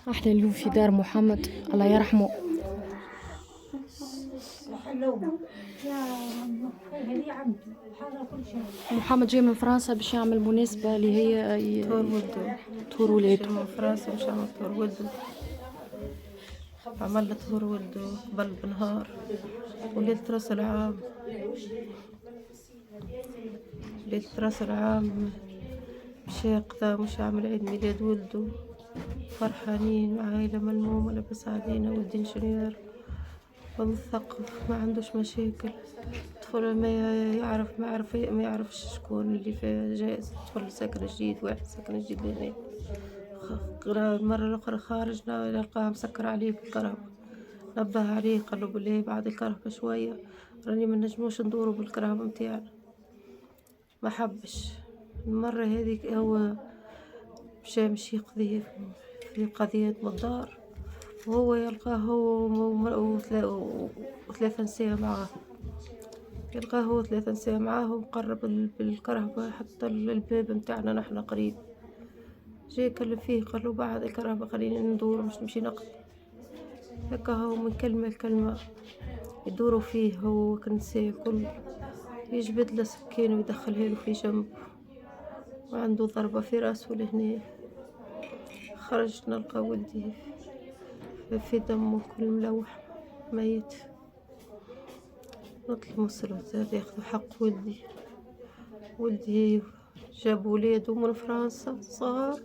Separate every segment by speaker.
Speaker 1: احنا اليوم في دار محمد الله يرحمه. محمد جاي من فرنسا باش يعمل مناسبة اللي هي
Speaker 2: طور ولده.
Speaker 1: طور ولاده.
Speaker 2: من فرنسا باش يعمل طور ولده. عمل طور ولده قبل بنهار وليلة راس العام. ليلة راس العام مشى قضى مش عامل عيد ميلاد ولده، فرحانين مع عائلة ملمومة لاباس علينا. ولدي انجينير ومثقف ما عندوش مشاكل. طفل ما يعرفش شكون اللي فيه جائز. طفل ساكن جديد، واحد ساكن جديد لهنا. المرة الأخرى خارجنا نلقاه مسكر عليه بالكهرباء. نبه عليه قال له بالله بعد الكهرباء شوية، راني ما نجموش ندوروا بالكهرباء متاعنا. ما حبش. المرة هذيك هو مشي يقضي في قضية مدار، وهو يلقاه هو وثلاثة نساء معاه. يلقاه هو 3 نساء معاه ومقرب بالكرهبة حتى الباب متاعنا نحنا قريب. جاي كلم فيه قال له بعد الكرهبة خليني ندور مش نمشي نقضي. هكا هو من كلمة لكلمة يدوروا فيه هو كنساء كل، يجبد له سكين ويدخلها له في جنب، وعنده ضربة في راسه لهنا. خرج نلقى ولدي في دمه كل ملوح ميت. نطلب من السلطات ياخذوا حق ولدي. ولدي جاب ولادو من فرنسا صغار،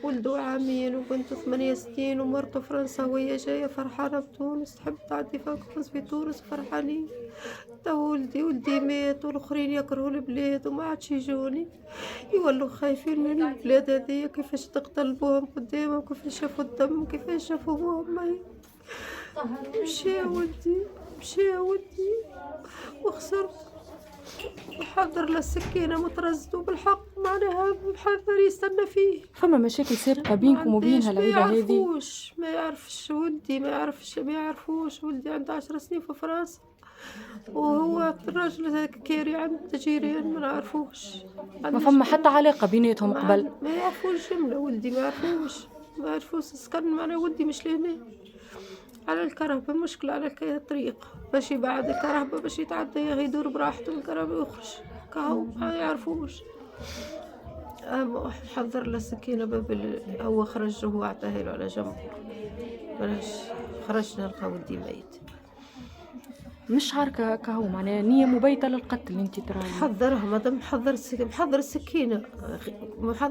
Speaker 2: ولدو عامين وبنته 8 سنين، ومرته فرنساوية جاية فرحانة بتونس تحب تعدي فاكونس في تونس فرحانين. تا ولدي مات والاخرين يكرهوا البلاد وما عادش يجوني، يولوا خايفين من البلاد هذيا كيفاش تقتل بوهم قدامهم، كيفاش شافوا الدم، كيفاش شافوا بوهم ميت. مشى ولدي وخسرت. وحضر له السكينة مترزدو بالحق معناها محضر يستنى فيه.
Speaker 1: فما مشاكل سابقة بينكم وبينها العيلة هذه؟
Speaker 2: ما يعرفش ولدي، ما يعرفوش. ولدي عنده 10 سنين في فرنسا، وهو الراجل هذاك كيري عند تجيرين ما نعرفوش.
Speaker 1: ما فما حتى علاقة بيناتهم قبل؟
Speaker 2: ما يعرفوش جملة. ولدي ما يعرفوش سكن معنا. ولدي مش لهنا على الكرهبة، مشكلة على الطريق باش يبعد الكرهبة باش يتعدى يدور براحته الكرهبة ويخرج كهو ما يعرفوش. حضر له السكينة هو خرج وهو عطاها له على جنب. خرجنا نلقى ولدي ميت.
Speaker 1: مش عاركة كهو معناها نية مبيتة للقتل انت تراي؟
Speaker 2: حضرها مادام محضر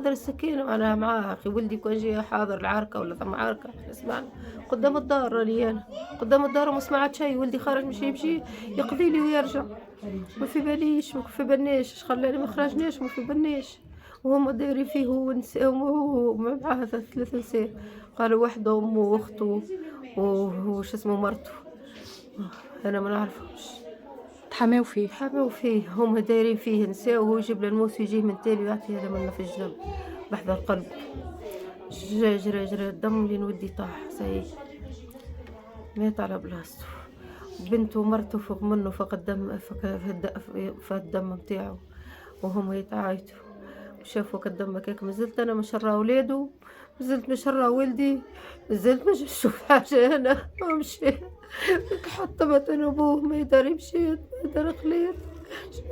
Speaker 2: السكينة معناها معاه. اخي ولدي كان جاي حاضر العركة ولا ثم عركة اسمعني قدام الدار، راني انا قدام الدار وما سمعت شيء. ولدي خارج مشي يقضي لي ويرجع. ما في باليش وما في بالناش خلاني ما خرجناش وما في بالناش. وهم دايرين فيه هو معاه 3 نساء، قالوا واحدة أمه وأخته وش اسمه مرته. أنا ما نعرفهمش.
Speaker 1: تحماو فيه
Speaker 2: هم دايرين فيه نساء، وهو يجيب الموس يجيه من تالي ويعطي هذا منا في الجنب بحذا القلب. جرى الدم لين ودي طاح سيء مات على بلاصتو. بنته ومرته فوق منه فوق الدم في الدم متاعو، وهم يتعايتوا وشافوا كالدم كيك. مازلت انا مشرة ولاده، مازلت مشرة ولدي، مازلت مش نشوف حاجة انا ومشي. حطمت انا ابوه ما يقدر يمشي ما يقدر خليل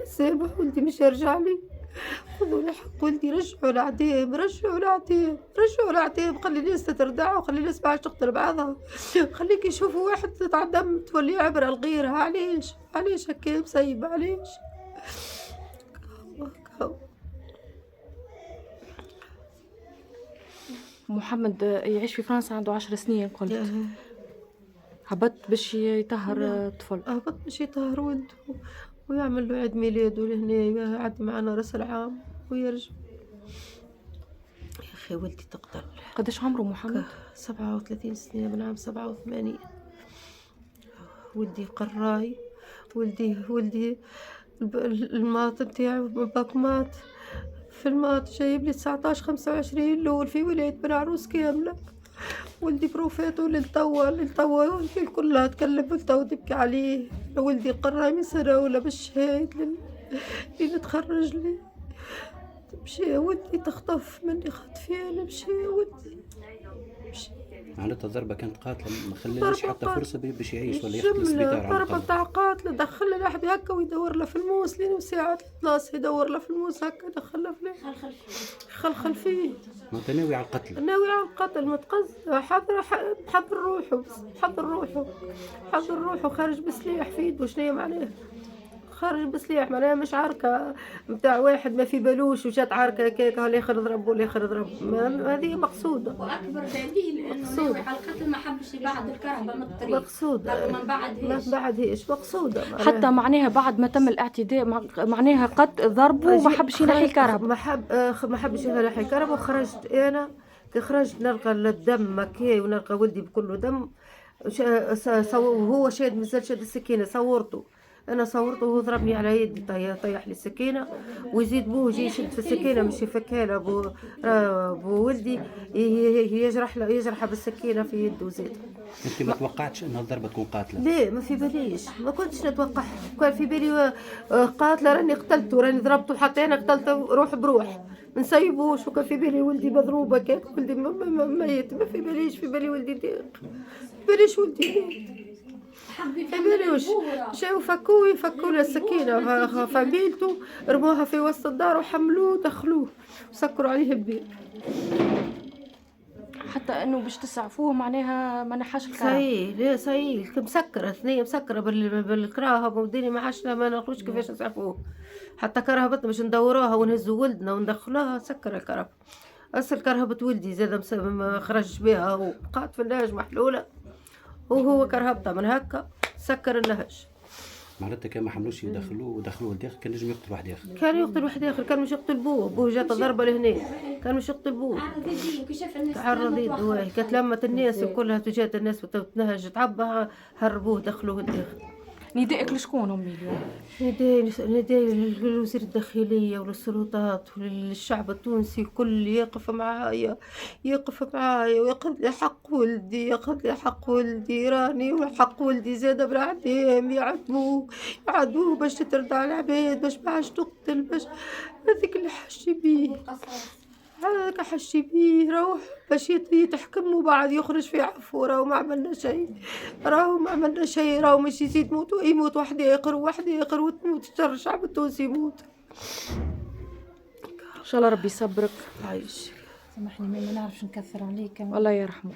Speaker 2: سامح ولدي مش يرجع لي. خذوا لي حق ولدي، رجعوا العتيب خلي الناس تتردع وخلي الناس ما تقتل بعضها. خليك يشوفوا واحد تتعدم تولي عبرة لغيرها. علاش هكا مسيب علاش؟
Speaker 1: محمد يعيش في فرنسا عنده 10 سنين قلت. هبط باش يطهر طفل.
Speaker 2: هبط باش يطهر ولده ويعمل له عيد ميلاده لهنا يعد معنا راس العام ويرجع. يا اخي ولدي تقتل.
Speaker 1: قداش عمره محمد؟
Speaker 2: 37 سنة من عام 87. ولدي قراي. ولدي الماط نتاعو باك مات في الماط جايب لي 19/25 الأول في ولاية بن عروس كاملة. ولدي بروفاتو للتوا كلها تكلم للتوا تبكي عليه. ولدي قراي من سنة ولا بالشهايد اللي تخرج لي. مشي ولدي تخطف مني خطفين. مشي ولدي
Speaker 3: معناتها الضربة كانت قاتلة، ما خلالش حتى فرصة باش يعيش ولا ياخذ السبيطار على
Speaker 2: ضربة
Speaker 3: الأقل.
Speaker 2: بتاع قاتلة، دخل لحد هكا ويدور له في الموس لين ساعة 3 يدور له في الموس هكا، دخل له فيه خلخل فيه.
Speaker 3: معناتها ناوي على القتل.
Speaker 2: ناوي على القتل، متقصد، حضر روحه، حضر روحه خارج بسلاح في يده. شنو معناه خارج بسلاح؟ معناها مش عركة متاع واحد ما في بالوش وجات عركة هكاك اللي يضرب واللي يضرب، هذه مقصودة.
Speaker 4: واكبر دليل انه ناوي على القتل ما حبش يبعد الكرهبه من الطريق.
Speaker 2: مقصودة
Speaker 4: من بعد
Speaker 2: هيش مقصودة.
Speaker 1: حتى معناها بعد ما تم الاعتداء معناها قد ضربه وما حبش ينحي الكهرباء.
Speaker 2: ما حبش ينحي الكهرباء. وخرجت انا كي خرجت نلقى الدم مكي ونلقى ولدي بكله دم، وهو شاد مازال شاد السكينة. صورته وهو ضربني على يدي، طيح لي السكينة ويزيد بوه يجي يشد في السكينة مش يفكها له. بو ولدي يجرح بالسكينة في يده زيد.
Speaker 3: انت ما توقعتش ان الضربة تكون قاتلة؟
Speaker 2: ليه ما في باليش، ما كنتش نتوقع. كان في بالي قاتلة، راني قتلته، راني ضربته، حتى انا قتلته روح بروح، ما نسيبوش. وكان في بالي ولدي مضروبة كيك، ولدي ميت، ما في باليش. في بالي ولدي ديق، في باليش ولدي ميت. شاو فكوا له السكينة، فميلته رموها في وسط الدار وحملوه دخلوه وسكروا عليه البيت.
Speaker 1: حتى انه باش تسعفوه معناها ما نحاش الكهرباء.
Speaker 2: صحيح مسكرة، ثنية مسكرة بالكراهب وديني ما عشنا ما نعرفوش كيفاش نسعفوه. حتى كرهبتنا باش ندوروها ونهزوا ولدنا وندخلوها سكر الكرهبة. أصل كرهبة ولدي زاد ما خرجش بها وبقات في النهج محلولة، وهو كرهبته من هكا سكر النهج.
Speaker 3: معناتها كان ما حملوش ودخلوه لداخل كان نجم يقتل واحد اخر.
Speaker 2: كان يقتل واحد اخر، كان مش يقتل بوه جات ضربه لهنا، كان مش يقتل بوه. تعرض يده، كانت لمت الناس كلها تجات الناس وتنهج تعبى، هربوه دخلوه لداخل.
Speaker 1: ندائك لشكون امي اليوم؟
Speaker 2: نداي لوزير الداخليه وللسلطات وللشعب التونسي كل يقف معايا وياخذ لي حق ولدي، راني وحق ولدي زاد بالعديم يعدموه باش ترضى العباد، باش ما عادش تقتل، باش هذيك اللي حشي بيه، هذاك حشي بيه. روح باش يتحكموا بعد يخرج في عفو. راهو ما عملنا شيء، راهو مش يزيد يموت واحد يقر وتموت الشعب التونسي يموت.
Speaker 1: ان شاء الله ربي يصبرك.
Speaker 2: عايش.
Speaker 4: سامحني ما نعرفش نكثر عليك.
Speaker 1: الله يرحمه.